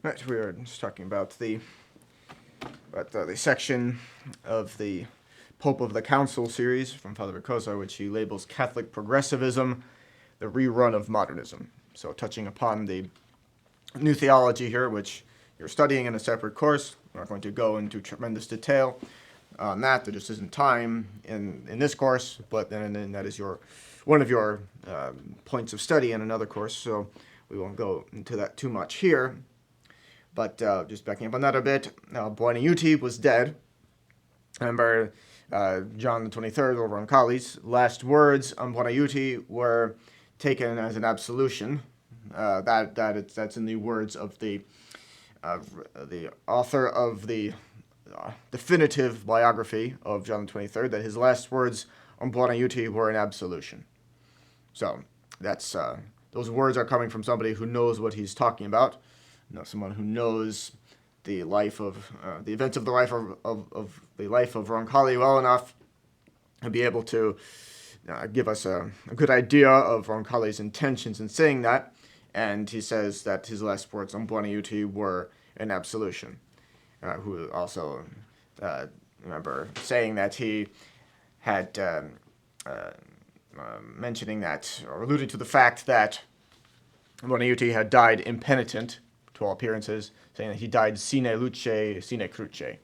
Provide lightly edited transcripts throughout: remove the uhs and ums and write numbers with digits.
Right, we were just talking about the section of the Pope of the Council series from Father Ricosa, which he labels Catholic progressivism, the rerun of modernism. So touching upon the new theology here, which you're studying in a separate course. We're not going to go into tremendous detail on that. There just isn't time in this course, but then that is one of your points of study in another course, so we won't go into that too much here. But just backing up on that a bit, Buonaiuti was dead. Remember, John the 23rd, or Roncalli's last words on Buonaiuti were taken as an absolution. That's in the words of the author of the definitive biography of John the 23rd, that his last words on Buonaiuti were an absolution. So that's those words are coming from somebody who knows what he's talking about. Someone who knows the life of the events of the life of Roncalli well enough to be able to give us a good idea of Roncalli's intentions in saying that. And he says that his last words on Buonaiuti were an absolution. Who also remember saying that he had mentioning that, or alluding to the fact that Buonaiuti had died impenitent to all appearances, saying that he died sine luce, sine cruce,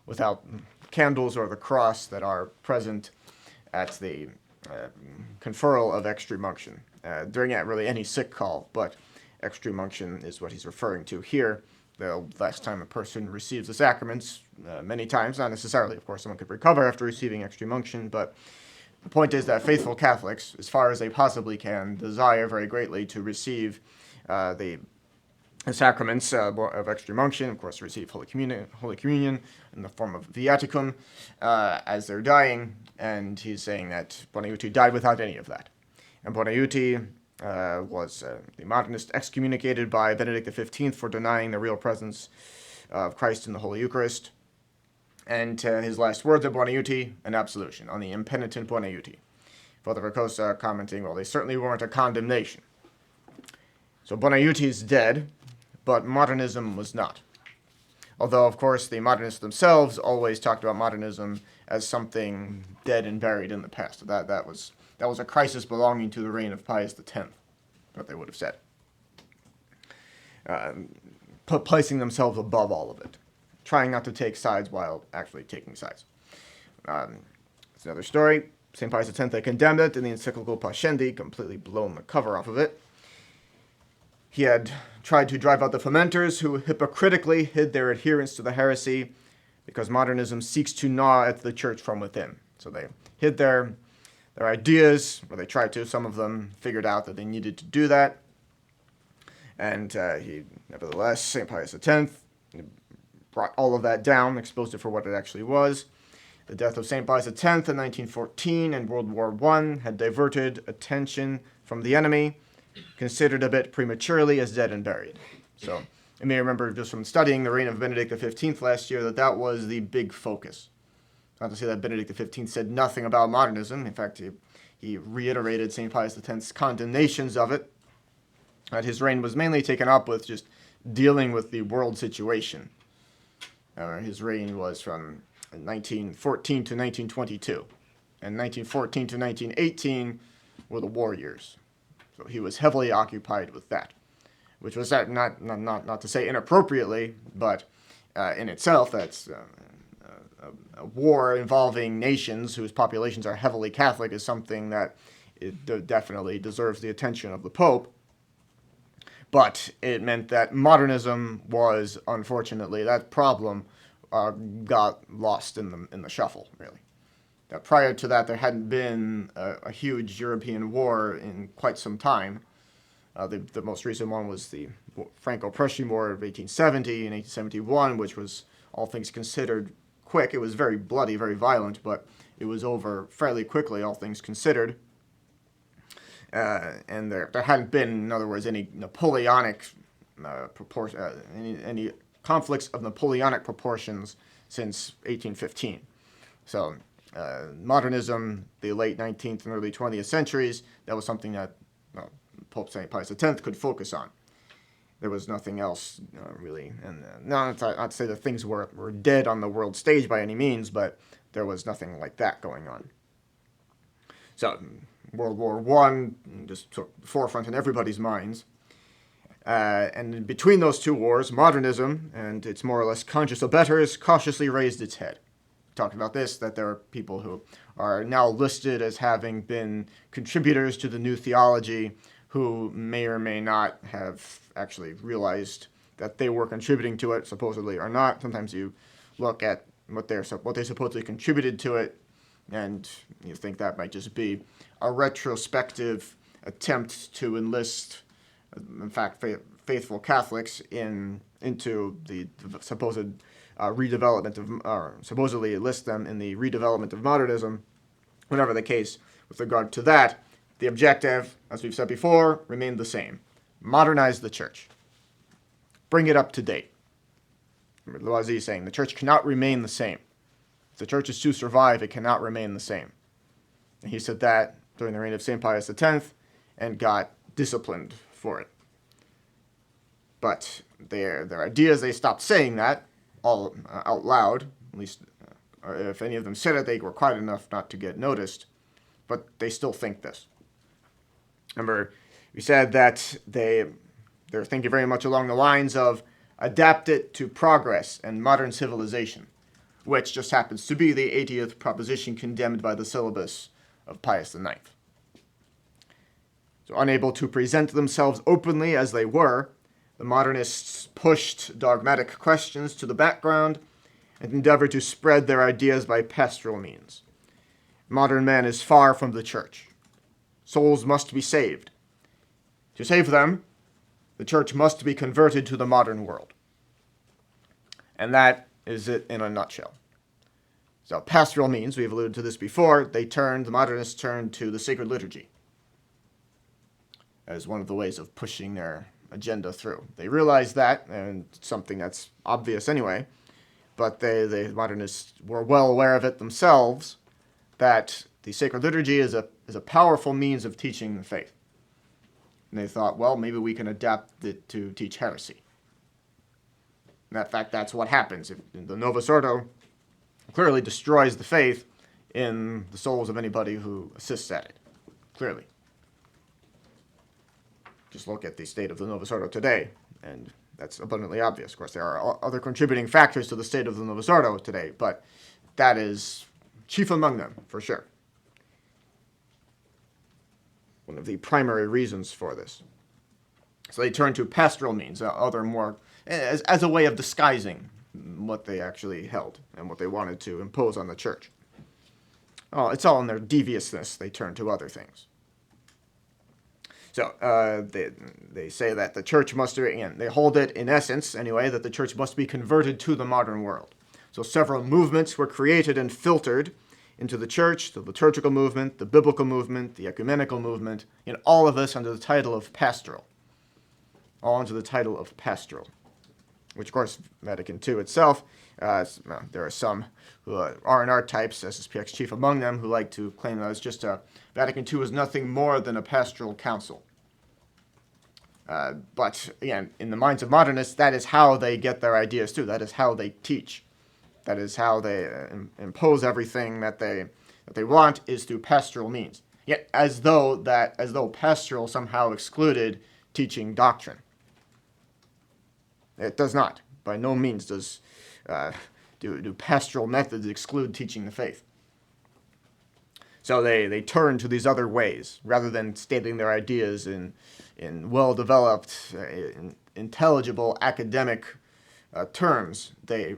without candles or the cross that are present at the conferral of extreme unction. During really any sick call, but extreme unction is what he's referring to here. The last time a person receives the sacraments, many times, not necessarily, of course, someone could recover after receiving extreme unction, but the point is that faithful Catholics, as far as they possibly can, desire very greatly to receive the sacraments of extreme unction, of course, receive Holy Communion in the form of viaticum as they're dying, and he's saying that Buonaiuti died without any of that. And Buonaiuti was the modernist excommunicated by Benedict XV for denying the real presence of Christ in the Holy Eucharist. And his last words of Buonaiuti, an absolution on the impenitent Buonaiuti. Father Ricosa commenting, well, they certainly weren't a condemnation. So Buonaiuti is dead, but modernism was not. Although, of course, the modernists themselves always talked about modernism as something dead and buried in the past. That was a crisis belonging to the reign of Pius X, what they would have said. Placing themselves above all of it. Trying not to take sides while actually taking sides. It's another story. St. Pius X had condemned it in the encyclical Pascendi, completely blown the cover off of it. He had tried to drive out the fomenters who hypocritically hid their adherence to the heresy because modernism seeks to gnaw at the church from within. So they hid their ideas, or they tried to. Some of them figured out that they needed to do that. And nevertheless, St. Pius X brought all of that down, exposed it for what it actually was. The death of St. Pius X in 1914 and World War I had diverted attention from the enemy, considered a bit prematurely as dead and buried. So you may remember just from studying the reign of Benedict XV last year that was the big focus. Not to say that Benedict XV said nothing about modernism. In fact, he reiterated St. Pius X's condemnations of it. That his reign was mainly taken up with just dealing with the world situation. His reign was from 1914 to 1922. And 1914 to 1918 were the war years. So he was heavily occupied with that, which was not to say inappropriately, but in itself, that's a war involving nations whose populations are heavily Catholic is something that definitely deserves the attention of the Pope. But it meant that modernism was, unfortunately, that problem got lost in the shuffle, really. Prior to that, there hadn't been a huge European war in quite some time. The most recent one was the Franco-Prussian War of 1870 and 1871, which was, all things considered, quick. It was very bloody, very violent, but it was over fairly quickly, all things considered. And there hadn't been, in other words, any Napoleonic any conflicts of Napoleonic proportions since 1815. So modernism, the late 19th and early 20th centuries, that was something that Pope St. Pius X could focus on. There was nothing else, really. And not to say that things were dead on the world stage by any means, but there was nothing like that going on. So, World War I just took the forefront in everybody's minds. And between those two wars, modernism and its more or less conscious abettors cautiously raised its head. We talked about this, that there are people who are now listed as having been contributors to the new theology who may or may not have actually realized that they were contributing to it, supposedly or not. Sometimes you look at what they supposedly contributed to it, and you think that might just be a retrospective attempt to enlist, in fact, faithful Catholics into the supposed redevelopment of, or supposedly enlist them in the redevelopment of modernism. Whatever the case, with regard to that, the objective, as we've said before, remained the same. Modernize the church. Bring it up to date. Remember, Loisy is saying the church cannot remain the same. If the church is to survive, it cannot remain the same. And he said that during the reign of St. Pius X and got disciplined for it. But their ideas, they stopped saying that all out loud. At least, if any of them said it, they were quiet enough not to get noticed. But they still think this. Remember, we said that they're thinking very much along the lines of adapt it to progress and modern civilization, which just happens to be the 80th proposition condemned by the syllabus of Pius IX. So unable to present themselves openly as they were, the modernists pushed dogmatic questions to the background and endeavored to spread their ideas by pastoral means. Modern man is far from the church. Souls must be saved. To save them, the church must be converted to the modern world. And that is it in a nutshell. So pastoral means, we've alluded to this before, the modernists turned to the sacred liturgy as one of the ways of pushing their agenda through. They realized that, and it's something that's obvious anyway, but the modernists were well aware of it themselves, that the sacred liturgy is a powerful means of teaching the faith. And they thought, well, maybe we can adapt it to teach heresy. And in fact, that's what happens. The Novus Ordo clearly destroys the faith in the souls of anybody who assists at it. Clearly. Just look at the state of the Novus Ordo today, and that's abundantly obvious. Of course, there are other contributing factors to the state of the Novus Ordo today, but that is chief among them, for sure. One of the primary reasons for this. So they turned to pastoral means, other more, as a way of disguising what they actually held and what they wanted to impose on the church. Oh, it's all in their deviousness. They turn to other things. So they say that the church must, again, they hold it in essence, anyway, that the church must be converted to the modern world. So several movements were created and filtered into the church, the liturgical movement, the biblical movement, the ecumenical movement, and all of this under the title of pastoral. All under the title of pastoral. Which, of course, Vatican II itself, there are some who R&R types, SSPX chief among them, who like to claim that it's just Vatican II is nothing more than a pastoral council. But, again, in the minds of modernists, that is how they get their ideas too. That is how they teach. That is how they impose everything that they want is through pastoral means. Yet, as though pastoral somehow excluded teaching doctrine. It does not. By no means do pastoral methods exclude teaching the faith. So they turn to these other ways rather than stating their ideas in well-developed, intelligible academic terms. They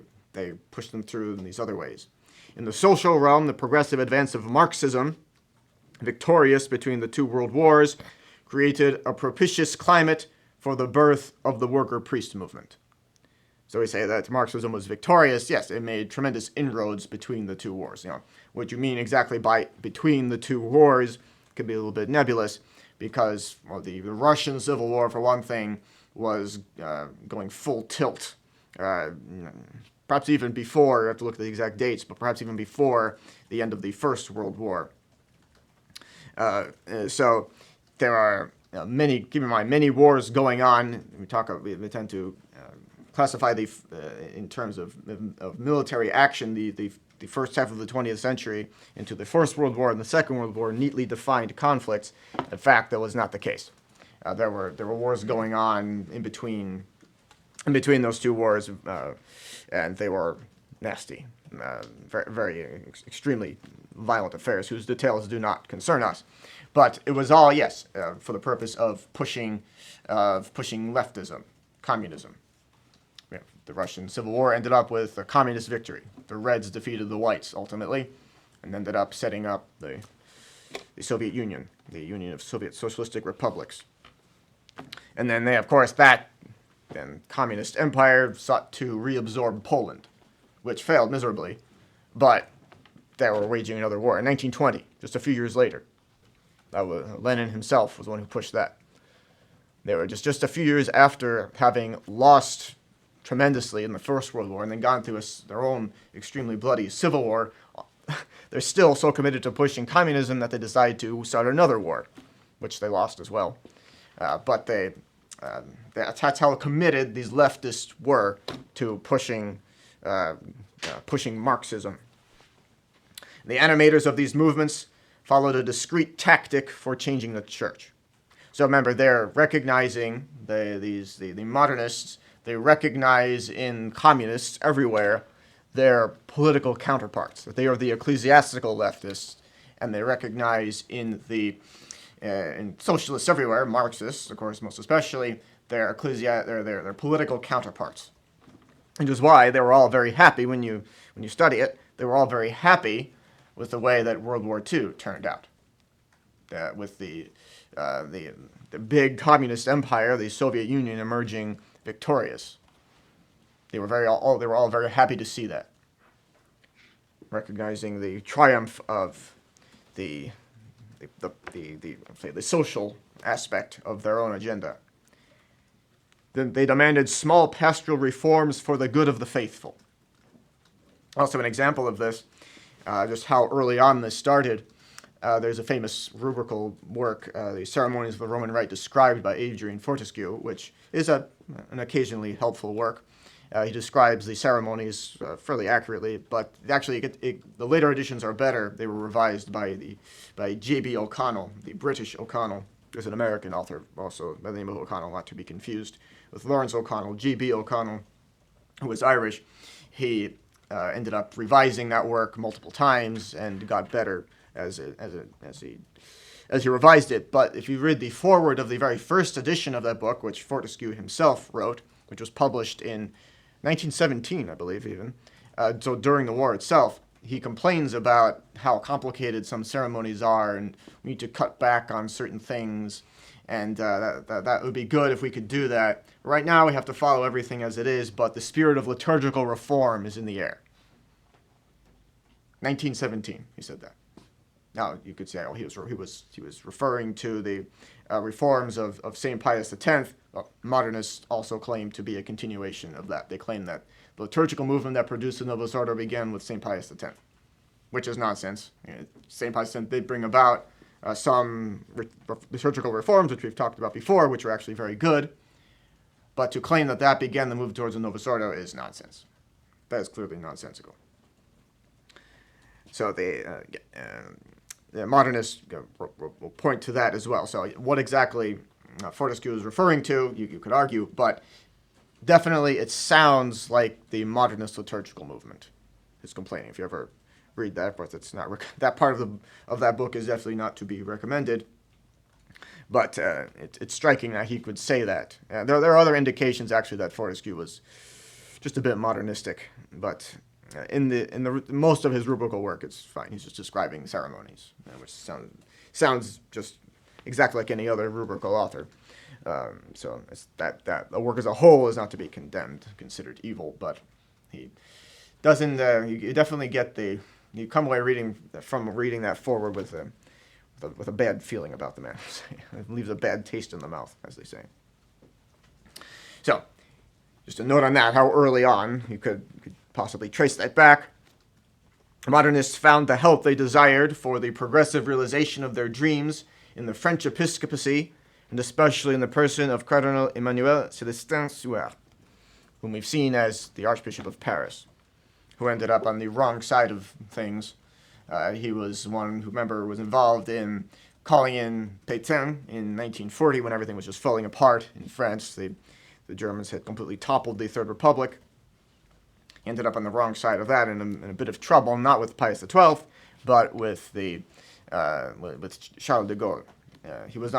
push them through in these other ways. In the social realm, the progressive advance of Marxism, victorious between the two world wars, created a propitious climate for the birth of the worker-priest movement. So we say that Marxism was victorious. Yes, it made tremendous inroads between the two wars. What you mean exactly by between the two wars could be a little bit nebulous, because the Russian Civil War, for one thing, was going full tilt. Perhaps even before, I have to look at the exact dates, but perhaps even before the end of the First World War. So there are keep in mind, many wars going on. We tend to classify in terms of military action, the first half of the 20th century into the First World War and the Second World War, neatly defined conflicts. In fact, that was not the case. There were wars going on in between those two wars, and they were nasty, extremely violent affairs whose details do not concern us. But it was all, yes, for the purpose of pushing leftism, communism. The Russian Civil War ended up with a communist victory. The Reds defeated the Whites ultimately, and ended up setting up the Soviet Union, the Union of Soviet Socialistic Republics. And then then communist empire sought to reabsorb Poland, which failed miserably, but they were waging another war in 1920, just a few years later. Lenin himself was the one who pushed that. They were just a few years after having lost tremendously in the First World War and then gone through their own extremely bloody civil war. They're still so committed to pushing communism that they decided to start another war, which they lost as well. But that's how committed these leftists were to pushing Marxism. The animators of these movements followed a discrete tactic for changing the church. So remember, they're recognizing the modernists. They recognize in communists everywhere their political counterparts. They are the ecclesiastical leftists, and they recognize in socialists everywhere, Marxists, of course, most especially, their political counterparts. Which is why they were all very happy when you study it. They were all very happy with the way that World War II turned out, with the big communist empire, the Soviet Union, emerging victorious. They were all very happy to see that, recognizing the triumph of the social aspect of their own agenda. Then they demanded small pastoral reforms for the good of the faithful. Also, an example of this, just how early on this started. There's a famous rubrical work, The Ceremonies of the Roman Rite, described by Adrian Fortescue, which is an occasionally helpful work. He describes the ceremonies fairly accurately, but actually the later editions are better. They were revised by J.B. O'Connell, the British O'Connell. There's an American author also by the name of O'Connell, not to be confused with Lawrence O'Connell. J.B. O'Connell, who was Irish, he ended up revising that work multiple times and got better as he revised it. But if you read the foreword of the very first edition of that book, which Fortescue himself wrote, which was published in 1917, I believe even, so during the war itself, he complains about how complicated some ceremonies are, and we need to cut back on certain things, and that would be good if we could do that. Right now we have to follow everything as it is, but the spirit of liturgical reform is in the air. 1917, he said that. Now you could say, oh, he was referring to the reforms of St. Pius X. Well, modernists also claim to be a continuation of that. They claim that the liturgical movement that produced the Novus Ordo began with St. Pius X, which is nonsense. St. Pius X did bring about some liturgical reforms, which we've talked about before, which were actually very good. But to claim that began the move towards the Novus Ordo is nonsense. That is clearly nonsensical. So the modernists will point to that as well. So what exactly Fortescue is referring to, you could argue, but definitely it sounds like the modernist liturgical movement is complaining. If you ever read that, but it's not that part of that book is definitely not to be recommended. But it's striking that he could say that. There are other indications actually that Fortescue was just a bit modernistic, but in the most of his rubrical work, it's fine. He's just describing ceremonies, which sounds just exactly like any other rubrical author. So it's that the work as a whole is not to be condemned, considered evil, but he doesn't. You definitely get you come away reading that forward with a bad feeling about the man. It leaves a bad taste in the mouth, as they say. So, just a note on that, how early on you could possibly trace that back. Modernists found the help they desired for the progressive realization of their dreams in the French episcopacy and especially in the person of Cardinal Emmanuel Célestin Suhard, whom we've seen as the Archbishop of Paris, who ended up on the wrong side of things. He was one who, remember, was involved in calling in Pétain in 1940 when everything was just falling apart in France. The Germans had completely toppled the Third Republic. He ended up on the wrong side of that in a bit of trouble, not with Pius XII, but with Charles de Gaulle. He was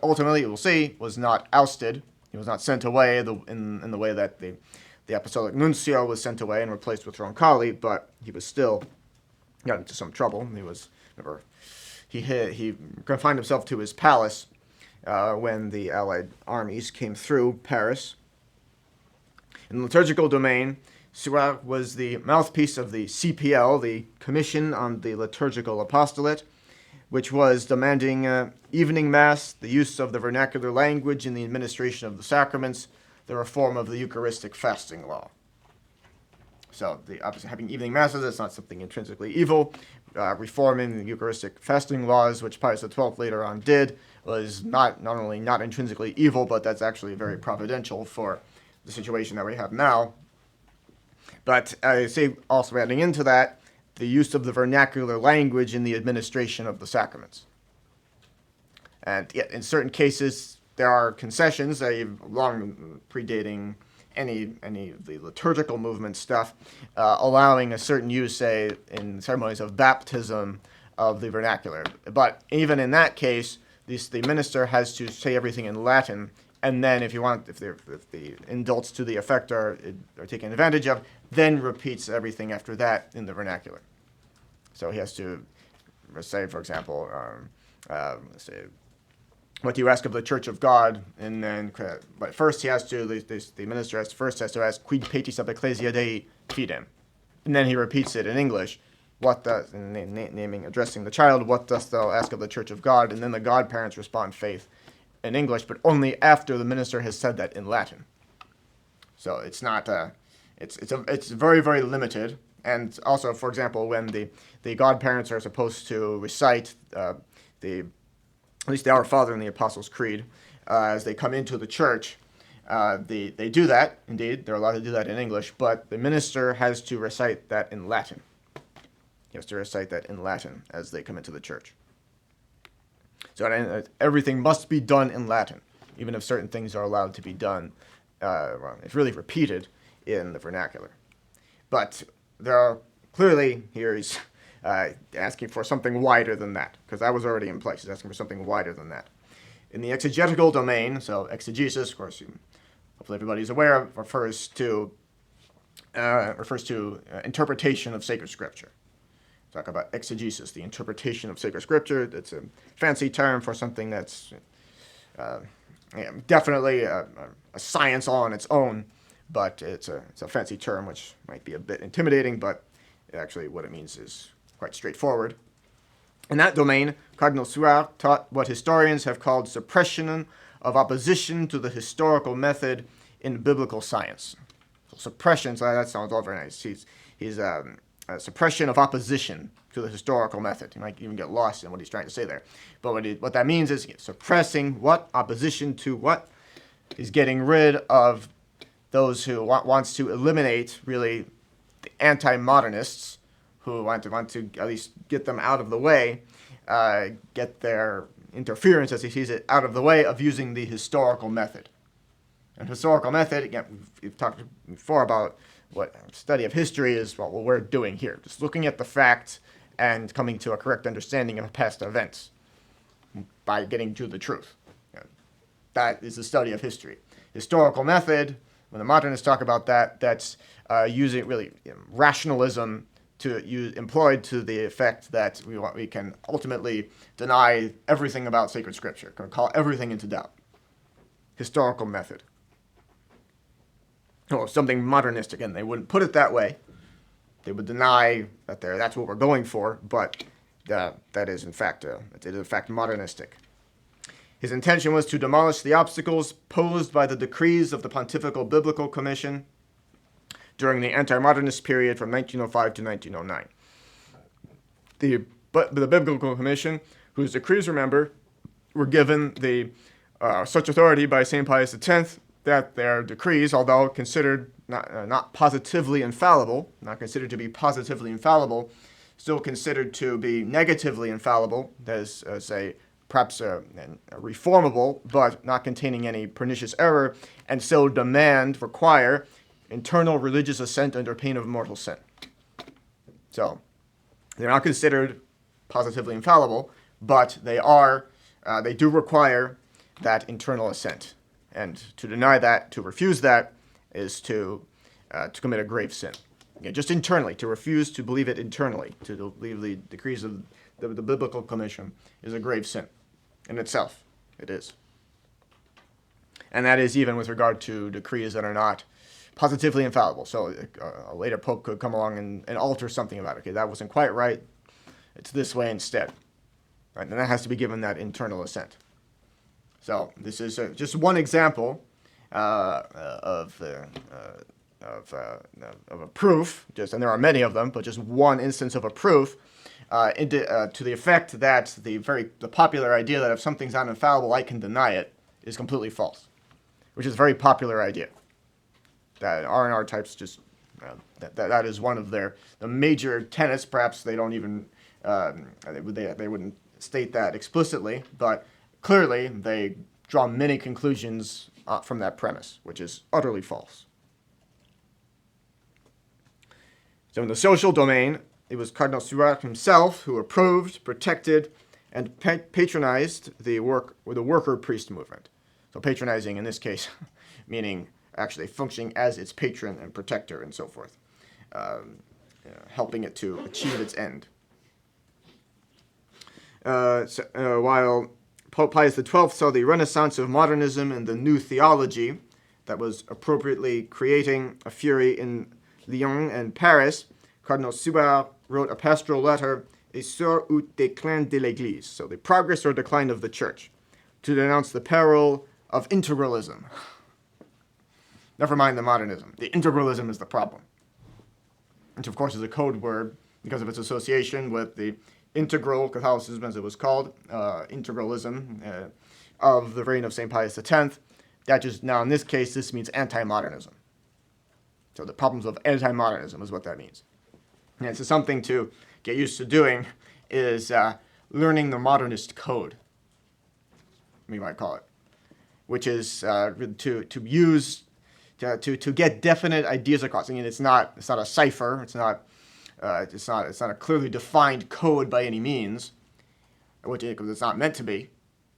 ultimately, we'll see, was not ousted. He was not sent away in the way that the Apostolic Nuncio was sent away and replaced with Roncalli, but he was still got into some trouble. He confined himself to his palace when the Allied armies came through Paris. In the liturgical domain, Suhard was the mouthpiece of the CPL, the Commission on the Liturgical Apostolate, which was demanding evening mass, the use of the vernacular language in the administration of the sacraments, the reform of the Eucharistic fasting law. So, obviously, having evening masses is not something intrinsically evil. Reforming the Eucharistic fasting laws, which Pius XII later on did, was not only not intrinsically evil, but that's actually very providential for the situation that we have now. But I say, also adding into that, the use of the vernacular language in the administration of the sacraments. And yet, in certain cases, there are concessions, long predating any of the liturgical movement stuff, allowing a certain use, say, in ceremonies of baptism of the vernacular. But even in that case, the minister has to say everything in Latin, and then if the indults to the effect are taken advantage of, then repeats everything after that in the vernacular. So he has to say, for example, let's say, what do you ask of the Church of God? And then, but first he has to, the minister has to ask, quid petis ab ecclesia Dei fidem? And then he repeats it in English, addressing the child, what dost thou ask of the Church of God? And then the godparents respond faith in English, but only after the minister has said that in Latin. So it's not, it's very, very limited. And also, for example, when the godparents are supposed to recite at least the Our Father and the Apostles' Creed, as they come into the church, they do that, indeed. They're allowed to do that in English, but the minister has to recite that in Latin. He has to recite that in Latin as they come into the church. So everything must be done in Latin, even if certain things are allowed to be done, it's really repeated in the vernacular. But there are clearly, here he's asking for something wider than that, because that was already in place. He's asking for something wider than that. In the exegetical domain, so exegesis, of course, hopefully everybody's aware, refers to interpretation of sacred scripture. Talk about exegesis, the interpretation of sacred scripture. It's a fancy term for something that's definitely a science all on its own, but it's a fancy term which might be a bit intimidating, but actually what it means is quite straightforward. In that domain, Cardinal Suhard taught what historians have called suppression of opposition to the historical method in biblical science. So suppression, so that sounds all very nice. He's a suppression of opposition to the historical method. You might even get lost in what he's trying to say there. But what that means is suppressing what? Opposition to what? He's getting rid of those who wants to eliminate, really, the anti-modernists, who want to at least get them out of the way, get their interference, as he sees it, out of the way of using the historical method. And historical method, again, we've talked before about what study of history is, what we're doing here. Just looking at the facts and coming to a correct understanding of past events by getting to the truth. That is the study of history. Historical method, when the modernists talk about that, that's using really rationalism employed to the effect that we can ultimately deny everything about sacred scripture, can call everything into doubt. Historical method. Or something modernist, again, they wouldn't put it that way. They would deny that that's what we're going for, but that is in fact modernistic. His intention was to demolish the obstacles posed by the decrees of the Pontifical Biblical Commission during the anti-modernist period from 1905 to 1909. The Biblical Commission, whose decrees, remember, were given the such authority by St. Pius X that their decrees, although considered not positively infallible, not considered to be positively infallible, still considered to be negatively infallible, as perhaps reformable, but not containing any pernicious error, and so require internal religious assent under pain of mortal sin. So they're not considered positively infallible, but they do require that internal assent. And to deny that, to refuse that, is to commit a grave sin. Okay, just internally, to refuse to believe it internally, to believe the decrees of the biblical commission, is a grave sin in itself. It is. And that is even with regard to decrees that are not positively infallible. So a later pope could come along and alter something about it. Okay, that wasn't quite right. It's this way instead. Right? And that has to be given that internal assent. So this is just one example of a proof, and there are many of them, but just one instance of a proof to the effect that the popular idea that if something's not infallible, I can deny it, is completely false, which is a very popular idea. That R&R types just that is one of the major tenets. Perhaps they don't even they wouldn't state that explicitly, but clearly they draw many conclusions from that premise, which is utterly false. So in the social domain, it was Cardinal Suhard himself who approved, protected, and patronized the worker priest movement. So patronizing in this case, meaning actually functioning as its patron and protector and so forth, helping it to achieve its end. While Pope Pius XII saw the renaissance of modernism and the new theology that was appropriately creating a fury in Lyon and Paris, Cardinal Suhard wrote a pastoral letter, Essor ou déclin de l'Église, so the progress or decline of the Church, to denounce the peril of integralism. Never mind the modernism. The integralism is the problem. Which, of course, is a code word because of its association with the integral Catholicism, as it was called, integralism of the reign of St. Pius X. That just, now in this case, this means anti-modernism. So the problems of anti-modernism is what that means. And so something to get used to doing is learning the modernist code, we might call it, which is to get definite ideas across. I mean, it's not a cipher. It's not a clearly defined code by any means, which it's not meant to be.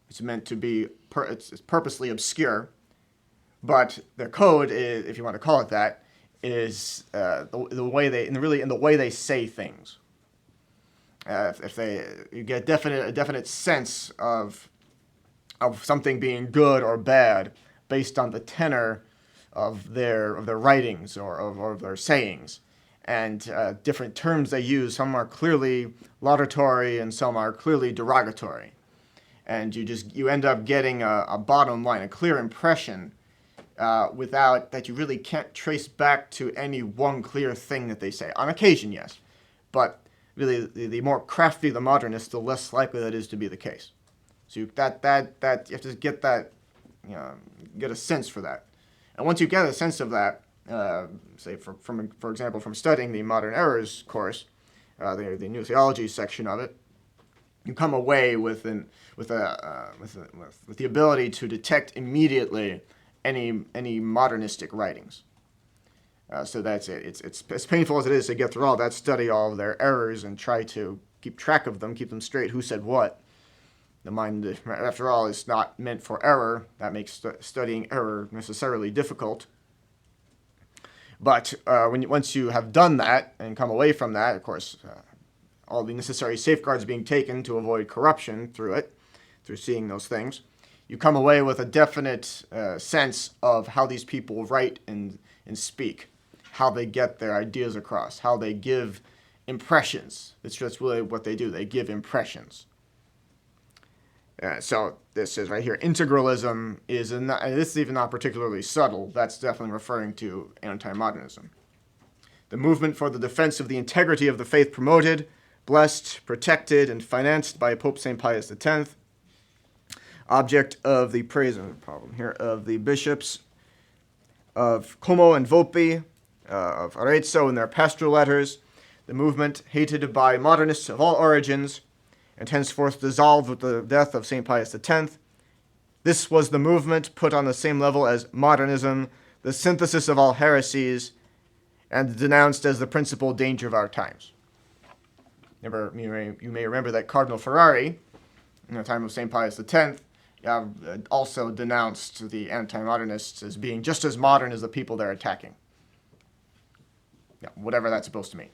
It's meant to be it's purposely obscure. But the code is, if you want to call it that, is the way they say things. You get a definite sense of something being good or bad based on the tenor of their writings or of their sayings, and different terms they use. Some are clearly laudatory and some are clearly derogatory, and you end up getting a bottom line, a clear impression, without that you really can't trace back to any one clear thing that they say. On occasion, yes, but really the more crafty the modernist, the less likely that is to be the case. So you have to get that, get a sense for that. And once you get a sense of that, say for example from studying the Modern Errors course, the New Theology section of it, you come away with the ability to detect immediately any modernistic writings. So that's it. It's as painful as it is to get through all that, study all of their errors and try to keep track of them, keep them straight. Who said what? The mind, after all, is not meant for error. That makes studying error necessarily difficult. But once you have done that and come away from that, of course, all the necessary safeguards being taken to avoid corruption through seeing those things, you come away with a definite sense of how these people write and speak, how they get their ideas across, how they give impressions. That's really what they do. They give impressions. So this is right here. Integralism is, this is even not particularly subtle. That's definitely referring to anti-modernism. The movement for the defense of the integrity of the faith promoted, blessed, protected, and financed by Pope St. Pius X object of the praise problem here of the bishops of Como and Volpi, of Arezzo in their pastoral letters, the movement hated by modernists of all origins, and henceforth dissolved with the death of St. Pius X. This was the movement put on the same level as modernism, the synthesis of all heresies, and denounced as the principal danger of our times. You may remember that Cardinal Ferrari, in the time of St. Pius X, also denounced the anti-modernists as being just as modern as the people they're attacking. Yeah, whatever that's supposed to mean.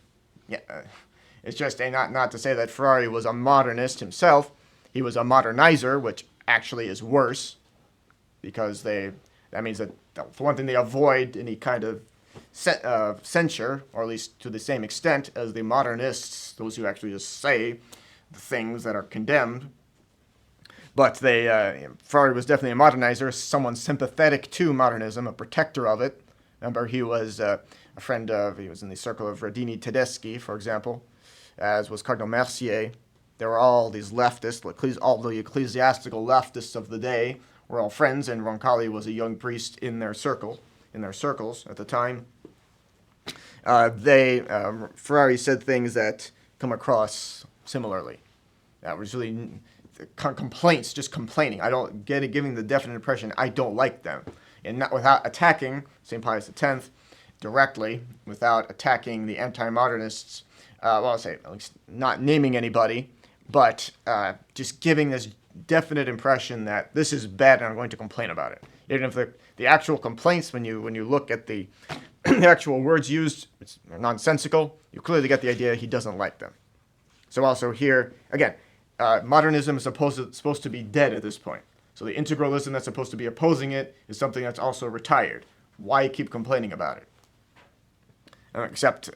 It's just not to say that Ferrari was a modernist himself. He was a modernizer, which actually is worse, because that means that, for one thing, they avoid any kind of censure, or at least to the same extent as the modernists, those who actually just say the things that are condemned. But Ferrari was definitely a modernizer, someone sympathetic to modernism, a protector of it. Remember, he was he was in the circle of Radini Tedeschi, for example, as was Cardinal Mercier. There were all these leftists, all the ecclesiastical leftists of the day were all friends, and Roncalli was a young priest in their circles at the time. Ferrari said things that come across similarly. That was really complaints, just complaining. Giving the definite impression I don't like them, and not without attacking St. Pius X directly, without attacking the anti-modernists. I'll say at least not naming anybody, but just giving this definite impression that this is bad and I'm going to complain about it. Even if the actual complaints, when you look at the the actual words used, it's nonsensical. You clearly get the idea he doesn't like them. So also here again, modernism is supposed to be dead at this point. So the integralism that's supposed to be opposing it is something that's also retired. Why keep complaining about it? Except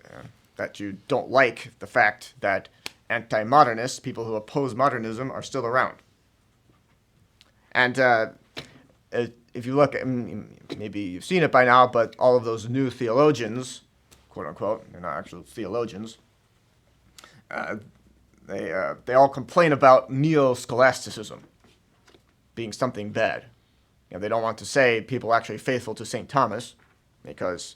that you don't like the fact that anti-modernists, people who oppose modernism, are still around. And if you look at, maybe you've seen it by now, but all of those new theologians, quote unquote, they're not actual theologians, they all complain about neo-scholasticism being something bad. They don't want to say people actually faithful to St. Thomas, because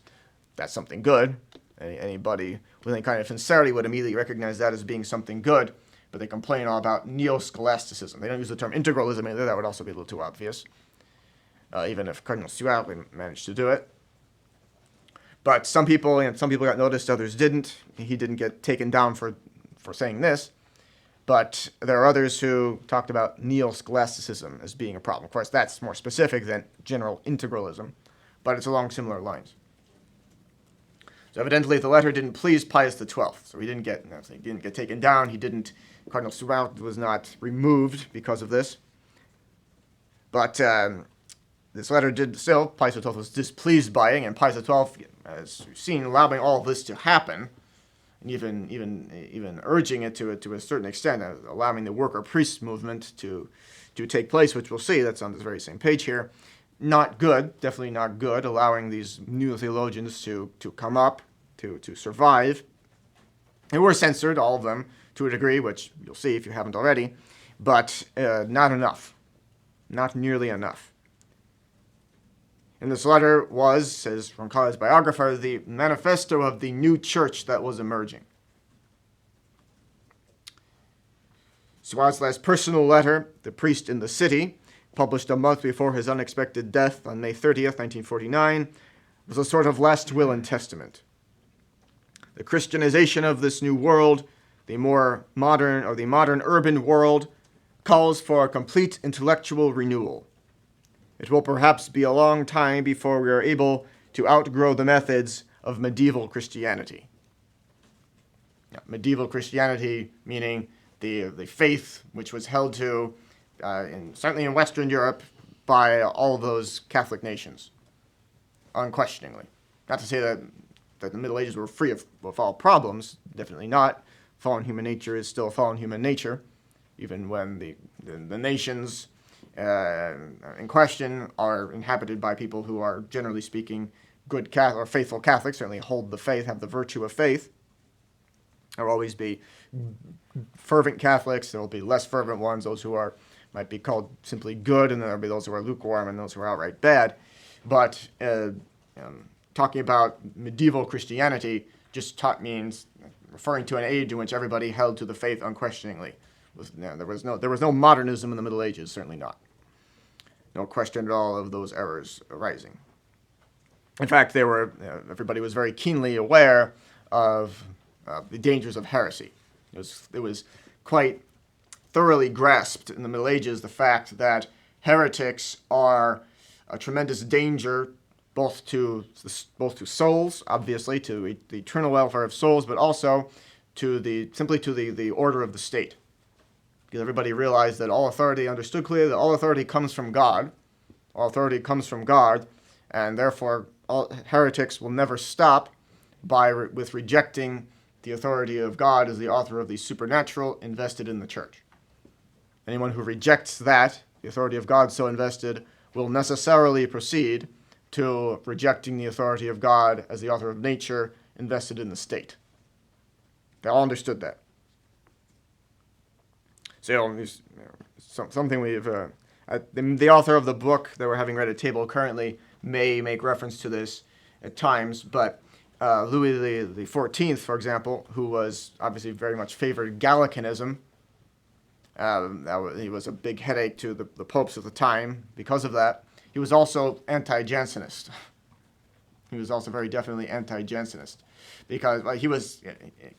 that's something good. Anybody with any kind of sincerity would immediately recognize that as being something good, but they complain all about neo-scholasticism. They don't use the term integralism either. That would also be a little too obvious, even if Cardinal Suhard managed to do it. But some people got noticed, others didn't. He didn't get taken down for saying this, but there are others who talked about neo-scholasticism as being a problem. Of course, that's more specific than general integralism, but it's along similar lines. So evidently, the letter didn't please Pius XII. So he didn't get taken down. Cardinal Suhard was not removed because of this. But this letter did still, Pius XII was displeased by it, and Pius XII, as we've seen, allowing all this to happen, and even urging it to a certain extent, allowing the worker priest movement to take place, which we'll see. That's on this very same page here. Not good, definitely not good, allowing these new theologians to come up, to survive. They were censored, all of them, to a degree, which you'll see if you haven't already, but not enough. Not nearly enough. And this letter was, says Roncalli's biographer, the manifesto of the new church that was emerging. Suhard's last personal letter, The Priest in the City, published a month before his unexpected death on May 30th, 1949, was a sort of last will and testament. The Christianization of this new world, the modern urban world, calls for a complete intellectual renewal. It will perhaps be a long time before we are able to outgrow the methods of medieval Christianity. Now, medieval Christianity meaning the faith which was held to certainly in Western Europe, by all of those Catholic nations, unquestioningly. Not to say that the Middle Ages were free of all problems, definitely not. Fallen human nature is still fallen human nature, even when the nations in question are inhabited by people who are, generally speaking, good or faithful Catholics, certainly hold the faith, have the virtue of faith. There will always be fervent Catholics, there will be less fervent ones, those who are might be called simply good, and then there'll be those who are lukewarm and those who are outright bad. But talking about medieval Christianity just means referring to an age in which everybody held to the faith unquestioningly. There was no modernism in the Middle Ages, certainly not. No question at all of those errors arising. In fact, everybody was very keenly aware of the dangers of heresy. It was quite thoroughly grasped in the Middle Ages, the fact that heretics are a tremendous danger both to souls, obviously, to the eternal welfare of souls, but also simply to the order of the state. Because everybody realized that all authority, understood clearly that all authority comes from God. All authority comes from God, and therefore all heretics will never stop with rejecting the authority of God as the author of the supernatural invested in the church. Anyone who rejects that, the authority of God so invested, will necessarily proceed to rejecting the authority of God as the author of nature invested in the state. They all understood that. So, something we've... the author of the book that we're having read at table currently may make reference to this at times, but Louis the 14th, for example, who was obviously very much favored Gallicanism, he was a big headache to the popes of the time because of that. He was also anti-Jansenist. He was also very definitely anti-Jansenist because he was,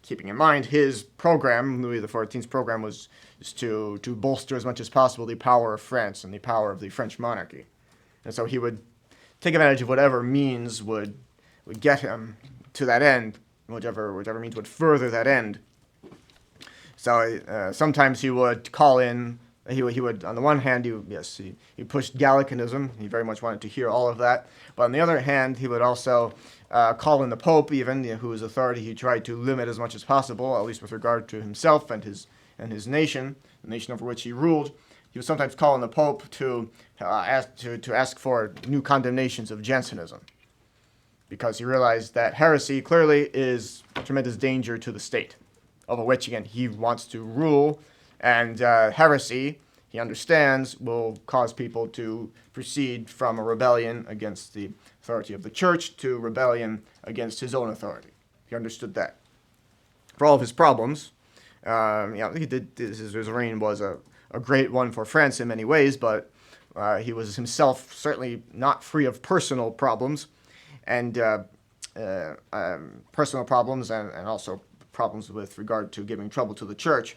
keeping in mind his program, Louis XIV's program, was to bolster as much as possible the power of France and the power of the French monarchy. And so he would take advantage of whatever means would get him to that end, whichever means would further that end. So sometimes he would call in, he would on the one hand, he pushed Gallicanism. He very much wanted to hear all of that. But on the other hand, he would also call in the Pope, even, whose authority he tried to limit as much as possible, at least with regard to himself and his nation, the nation over which he ruled. He would sometimes call in the Pope to ask for new condemnations of Jansenism, because he realized that heresy clearly is a tremendous danger to the state, over which, again, he wants to rule, and heresy, he understands, will cause people to proceed from a rebellion against the authority of the church to rebellion against his own authority. He understood that. For all of his problems, his reign was a great one for France in many ways, but he was himself certainly not free of personal problems, and personal problems and also problems with regard to giving trouble to the church.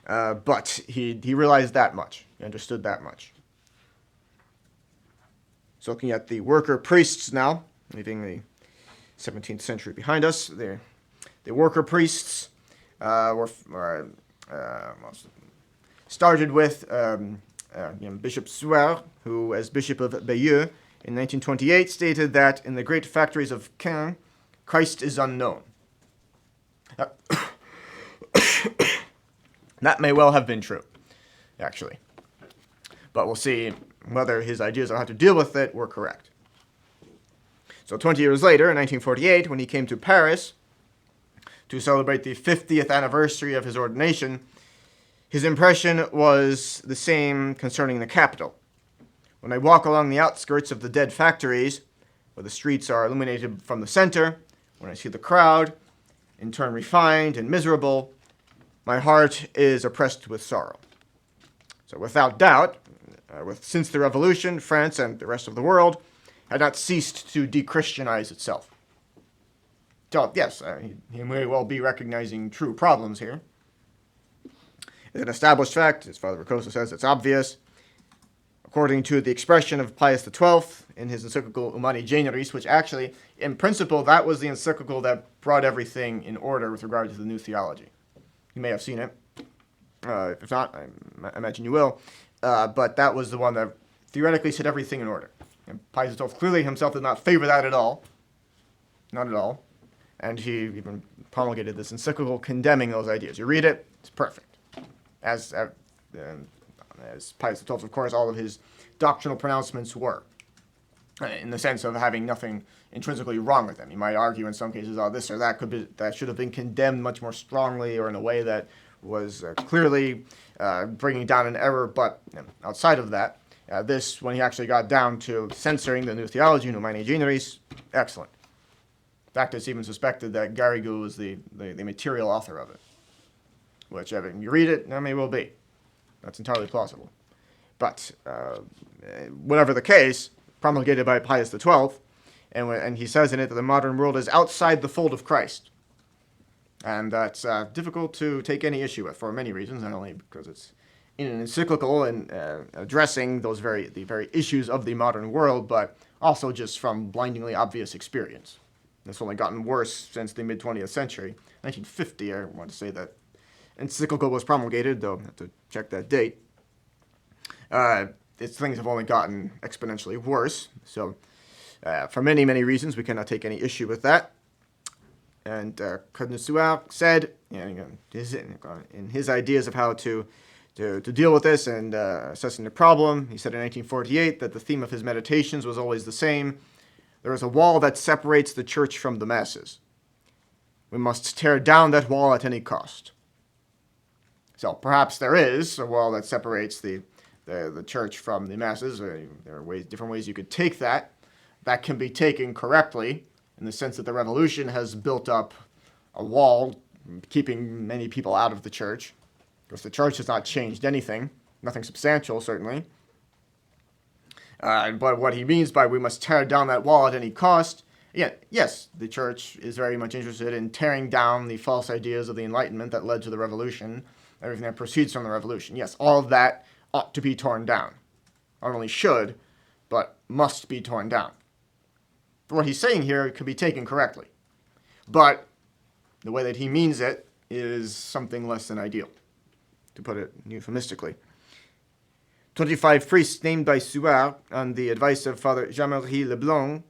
But he realized that much. He understood that much. So looking at the worker priests now, leaving the 17th century behind us, the worker priests started with Bishop Suhard, who, as Bishop of Bayeux in 1928, stated that in the great factories of Caen, Christ is unknown. That may well have been true, actually. But we'll see whether his ideas on how to deal with it were correct. So 20 years later, in 1948, when he came to Paris to celebrate the 50th anniversary of his ordination, his impression was the same concerning the capital. When I walk along the outskirts of the dead factories, where the streets are illuminated from the center, when I see the crowd, in turn refined and miserable, my heart is oppressed with sorrow. So without doubt, since the Revolution, France and the rest of the world had not ceased to de-Christianize itself. So yes, he may well be recognizing true problems here. It's an established fact, as Father Ricosa says, it's obvious. According to the expression of Pius XII in his encyclical Humani Generis, which actually, in principle, that was the encyclical that brought everything in order with regard to the new theology. You may have seen it. If not, I imagine you will. But that was the one that theoretically set everything in order. And Pius XII clearly himself did not favor that at all. Not at all. And he even promulgated this encyclical condemning those ideas. You read it, it's perfect. As Pius XII, of course, all of his doctrinal pronouncements were, in the sense of having nothing intrinsically wrong with them. You might argue in some cases, this or that should have been condemned much more strongly, or in a way that was clearly bringing down an error, but outside of that, this, when he actually got down to censoring the New Theology, Numine Generis, excellent. In fact, it's even suspected that Garrigou was the material author of it. Which, if you read it, that may well be. That's entirely plausible. But, whatever the case, promulgated by Pius XII, and he says in it that the modern world is outside the fold of Christ. And that's difficult to take any issue with for many reasons, not only because it's in an encyclical and addressing the very issues of the modern world, but also just from blindingly obvious experience. It's only gotten worse since the mid-20th century. 1950, I want to say that encyclical was promulgated, though I have to check that date. Things have only gotten exponentially worse. So, for many, many reasons, we cannot take any issue with that. And Cardinal Suhard said, in his ideas of how to deal with this and assessing the problem, he said in 1948 that the theme of his meditations was always the same. There is a wall that separates the church from the masses. We must tear down that wall at any cost. So perhaps there is a wall that separates the church from the masses. There are different ways you could take that. That can be taken correctly in the sense that the revolution has built up a wall keeping many people out of the church. Because the church has not changed anything. Nothing substantial, certainly. But what he means by we must tear down that wall at any cost, yes, the church is very much interested in tearing down the false ideas of the Enlightenment that led to the revolution, everything that proceeds from the revolution. Yes, all of that ought to be torn down. Not only should, but must be torn down. But what he's saying here could be taken correctly. But the way that he means it is something less than ideal, to put it euphemistically. 25 priests named by Suhard, on the advice of Father Jean-Marie Leblanc,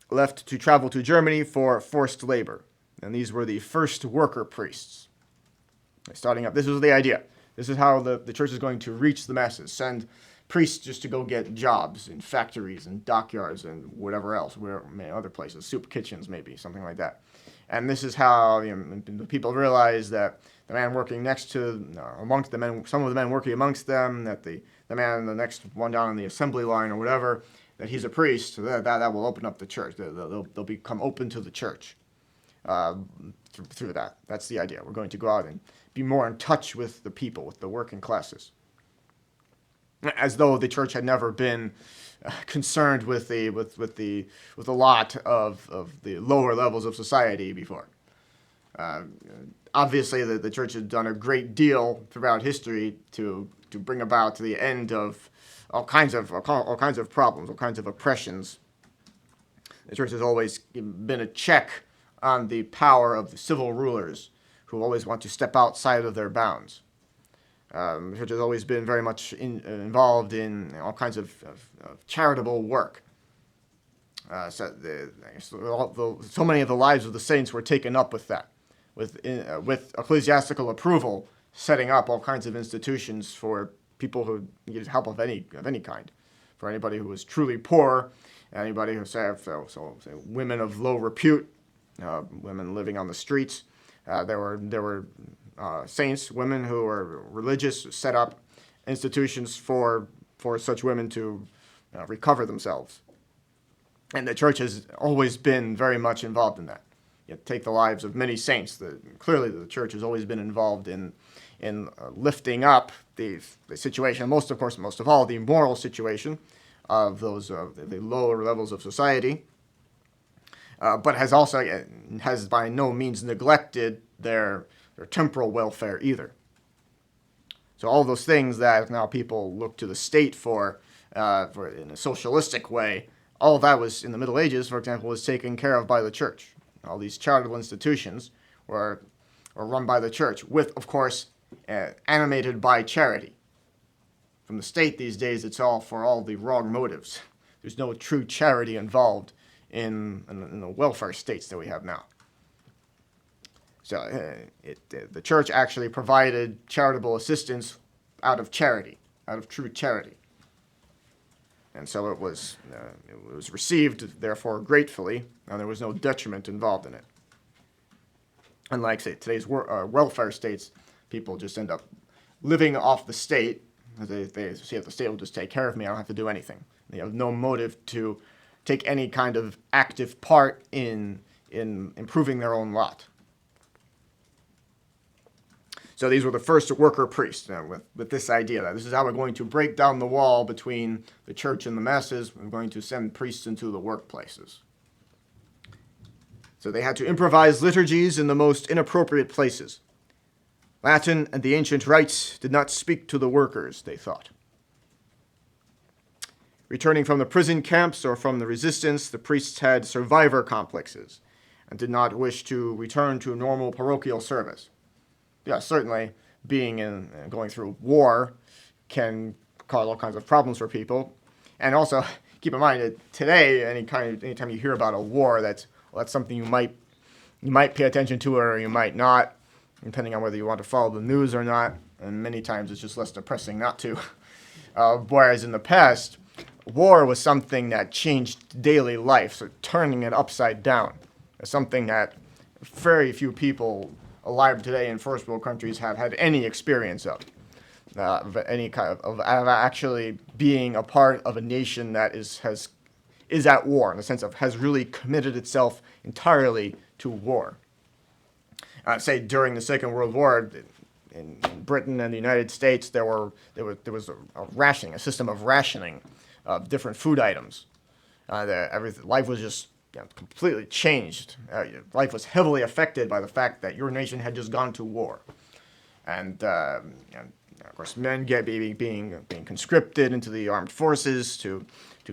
left to travel to Germany for forced labor. And these were the first worker priests. Starting up, this was the idea. This is how the church is going to reach the masses. Send priests just to go get jobs in factories and dockyards and whatever else, other places, soup kitchens maybe, something like that. And this is how the people realize that the man working next to, amongst the men, some of the men working amongst them, that the man, the next one down on the assembly line or whatever, that he's a priest, so that will open up the church. They'll become open to the church through that. That's the idea. We're going to go out and be more in touch with the people, with the working classes. As though the church had never been concerned with the lot of the lower levels of society before. Obviously, the church has done a great deal throughout history to bring about the end of all kinds of problems, all kinds of oppressions. The church has always been a check on the power of the civil rulers who always want to step outside of their bounds. The church has always been very much involved in all kinds of charitable work. So many of the lives of the saints were taken up with that, with ecclesiastical approval, setting up all kinds of institutions for people who needed help of any kind, for anybody who was truly poor, anybody who say women of low repute, women living on the streets. There were saints, women who were religious, set up institutions for such women to recover themselves. And the church has always been very much involved in that. You take the lives of many saints. Clearly, the church has always been involved in lifting up the situation, most of all, the moral situation of those the lower levels of society. But has by no means neglected their temporal welfare either. So all those things that now people look to the state for in a socialistic way, all of that was in the Middle Ages, for example, was taken care of by the church. All these charitable institutions were run by the church, with, of course, animated by charity. From the state these days, it's all for all the wrong motives. There's no true charity involved in the welfare states that we have now. So the church actually provided charitable assistance out of charity, out of true charity. And so it was received, therefore, gratefully, and there was no detriment involved in it. Unlike, say, today's welfare states, People just end up living off the state. They see if the state will just take care of me, I don't have to do anything. They have no motive to take any kind of active part in improving their own lot. So these were the first worker priests, with this idea that this is how we're going to break down the wall between the church and the masses. We're going to send priests into the workplaces. So they had to improvise liturgies in the most inappropriate places. Latin and the ancient rites did not speak to the workers, they thought. Returning from the prison camps or from the resistance, the priests had survivor complexes and did not wish to return to normal parochial service. Yeah, certainly going through war can cause all kinds of problems for people. And also, keep in mind that today, anytime you hear about a war, that's something you might pay attention to or you might not, depending on whether you want to follow the news or not. And many times it's just less depressing not to. Whereas in the past, war was something that changed daily life, so turning it upside down. It's something that very few people alive today in first world countries have had any experience of any kind of actually being a part of a nation that is at war, in the sense of has really committed itself entirely to war. Say during the Second World War, in Britain and the United States, there was a system of rationing of different food items. Life was just completely changed. Life was heavily affected by the fact that your nation had just gone to war, and of course, men being conscripted into the armed forces to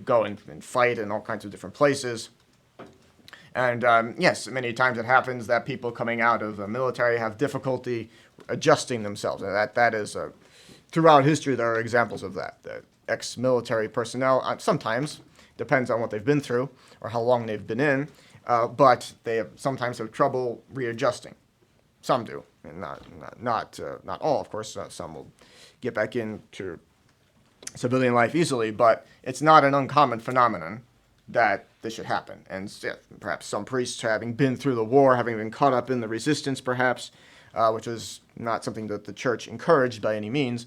go and fight in all kinds of different places. And yes, many times it happens that people coming out of the military have difficulty adjusting themselves. And that is throughout history there are examples of that. The ex-military personnel sometimes. Depends on what they've been through or how long they've been in, but they sometimes have trouble readjusting. Some do, and not all, of course. Some will get back into civilian life easily, but it's not an uncommon phenomenon that this should happen. And perhaps some priests having been through the war, having been caught up in the resistance, perhaps, which was not something that the church encouraged by any means.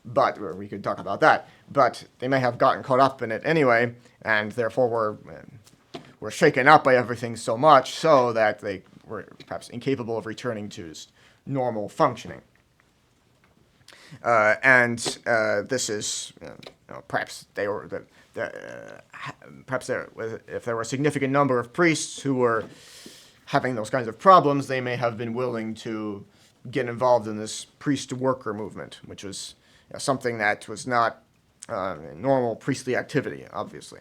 But we could talk about that. But they may have gotten caught up in it anyway, and therefore were shaken up by everything so much so that they were perhaps incapable of returning to normal functioning. This is perhaps if there were a significant number of priests who were having those kinds of problems, they may have been willing to get involved in this priest-worker movement, which was something that was not normal priestly activity, obviously.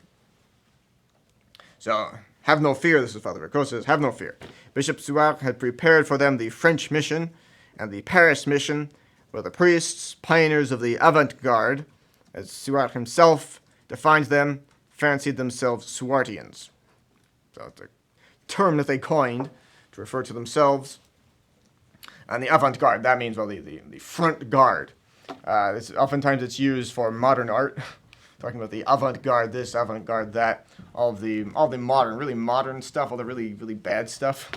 So, have no fear, this is Father Rico says, have no fear. Bishop Suhard had prepared for them the French mission and the Paris mission, where the priests, pioneers of the avant-garde, as Suhard himself defines them, fancied themselves Suhardians. So it's a term that they coined to refer to themselves. And the avant-garde, that means, well, the front guard. Oftentimes it's used for modern art, talking about the avant-garde this, avant-garde that, all the modern, really modern stuff, all the really, really bad stuff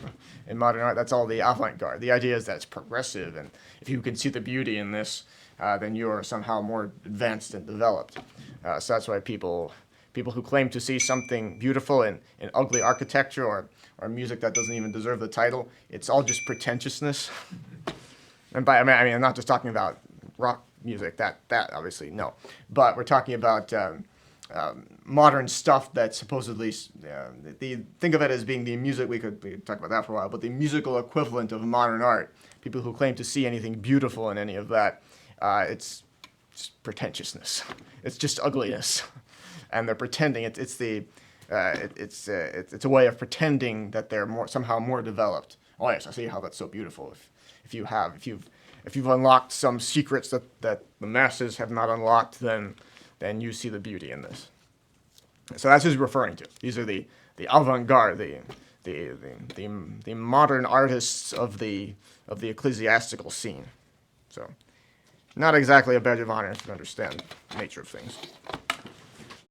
in modern art, that's all the avant-garde. The idea is that it's progressive, and if you can see the beauty in this, then you are somehow more advanced and developed. So that's why people who claim to see something beautiful in ugly architecture or music that doesn't even deserve the title, it's all just pretentiousness. And I mean, I'm not just talking about rock music, that obviously, no. But we're talking about modern stuff that supposedly, think of it as being the music, we could talk about that for a while, but the musical equivalent of modern art. People who claim to see anything beautiful in any of that, it's pretentiousness. It's just ugliness. And they're pretending, it's a way of pretending that they're somehow more developed. Oh yes, I see how that's so beautiful. If you've unlocked some secrets that the masses have not unlocked, then you see the beauty in this. So that's what he's referring to. These are the avant-garde, the modern artists of the ecclesiastical scene. So, not exactly a badge of honor if you understand the nature of things.